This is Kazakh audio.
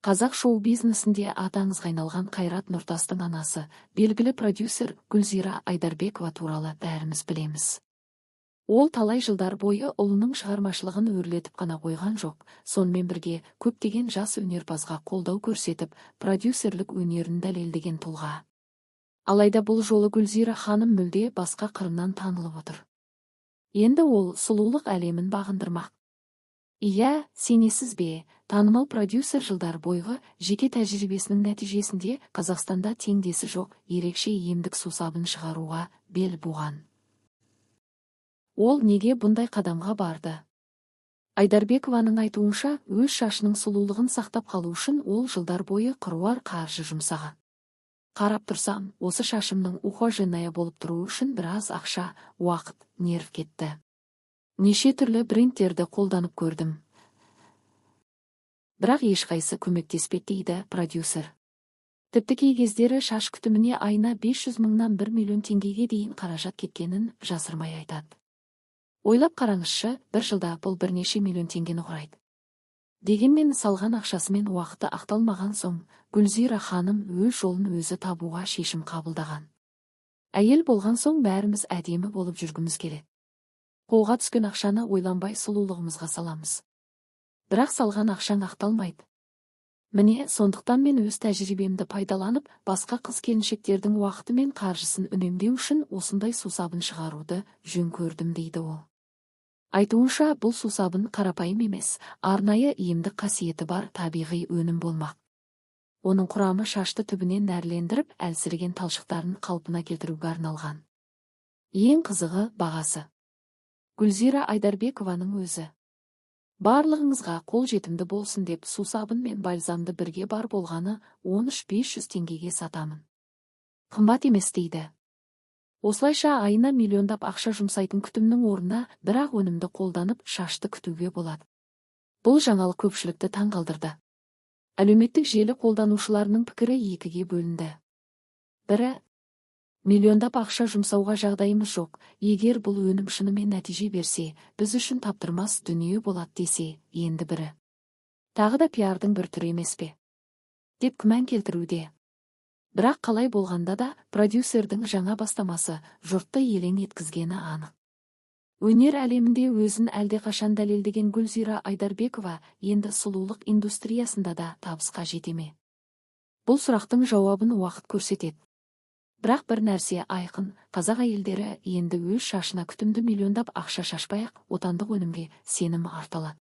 Қазақ шоу-бизнесінде атаңызға айналған Қайрат Нұртастың анасы, белгілі продюсер Гүлзира Айдарбекова туралы бәріміз білеміз. Ол талай жылдар бойы ұлының шығармашылығын өрлетіп қана қойған жоқ, сонымен бірге көптеген жас өнерпазға қолдау көрсетіп, продюсерлік өнерін дәлелдеген тұлға. Алайда бұл жолы Гүлзира ханым мүлде басқа қырынан танылып отыр. Енді ол сұлулық әлемін бағындырмақ. Иә, сенесіз бе, танымал продюсер жылдар бойғы жеке тәжірибесінің нәтижесінде Қазақстанда теңдесі жоқ ерекше емдік сусабын шығаруға бел буған. Ол неге бұндай қадамға барды? Айдарбекованың айтуынша, өз шашының сұлулығын сақтап қалу үшін ол жылдар бойы қыруар қаржы жұмсаған. Қарап тұрсам, осы шашымның ухоженная болып тұру үшін біраз ақша, уақыт, нерв кетті. Неше түрлі брендтерді қолданып көрдім. Бірақ ешқайсы көмектеспеді дейді продюсер. Тіпті кей кездері шаш күтіміне айына 500 мыңнан 1 миллион теңгеге дейін қаражат кеткенін жасырмай айтады. Ойлап қараңызшы, бір жылда бұл бірнеше миллион теңгені құрайды. Дегенмен салған ақшасымен уақыты ақталмаған соң, Гүлзира ханым өз жолын өзі табуға шешім қабылдаған. Әйел болған соң бәріміз әдемі болып жүргіміз келеді. Қолға түскен ақшаны ойланбай сұлулығымызға саламыз. Бірақ салған ақшаң ақталмайды. Міне, сондықтан мен өз тәжірибемді пайдаланып, басқа қыз-келіншектердің уақыты мен қаржысын үнемдеу үшін осындай сусабын шығаруды жөн көрдім дейді ол. Айтуынша, бұл сусабын қарапайым емес, арнайы емдік қасиеті бар табиғи өнім болмақ. Оның құрамы шашты түбінен нәрлендіріп, әлсіреген талшықтарын қалпына келтіруге арналған. Ең қызығы бағасы. Гүлзира Айдарбекованың өзі. Барлығыңызға қол жетімді болсын деп сусабын мен бальзамды бірге бар болғаны 13.500 теңгеге сатамын. Қымбат емес дейді. Осылайша айына миллиондап ақша жұмсайтын күтімнің орнына бір-ақ өнімді қолданып шашты күтуге болады. Бұл жаңалық көпшілікті таңғалдырды. Әлеуметтік желі қолданушыларының пікірі екіге бөлінді. Бірі, миллиондап ақша жұмсауға жағдайымыз жоқ, егер бұл өнім шынымен нәтиже берсе, біз үшін таптырмас дүние болады десе, енді бірі. Тағы да пиардың бір түрі емес пе? Деп күмән келтіруде. Бірақ қалай болғанда да продюсердің жаңа бастамасы жұртты елең еткізгені анық. Өнер әлемінде өзін әлдеқашан дәлелдеген Гүлзира Айдарбекова енді сұлулық индустриясында да табысқа жете ме? Бұл сұрақтың жауабын уақыт көрсетеді. Бірақ бір нәрсе айқын, қазақ әйелдері енді өз шашына күтімді миллиондап ақша шашпай-ақ отандық өнімге сенім артылады.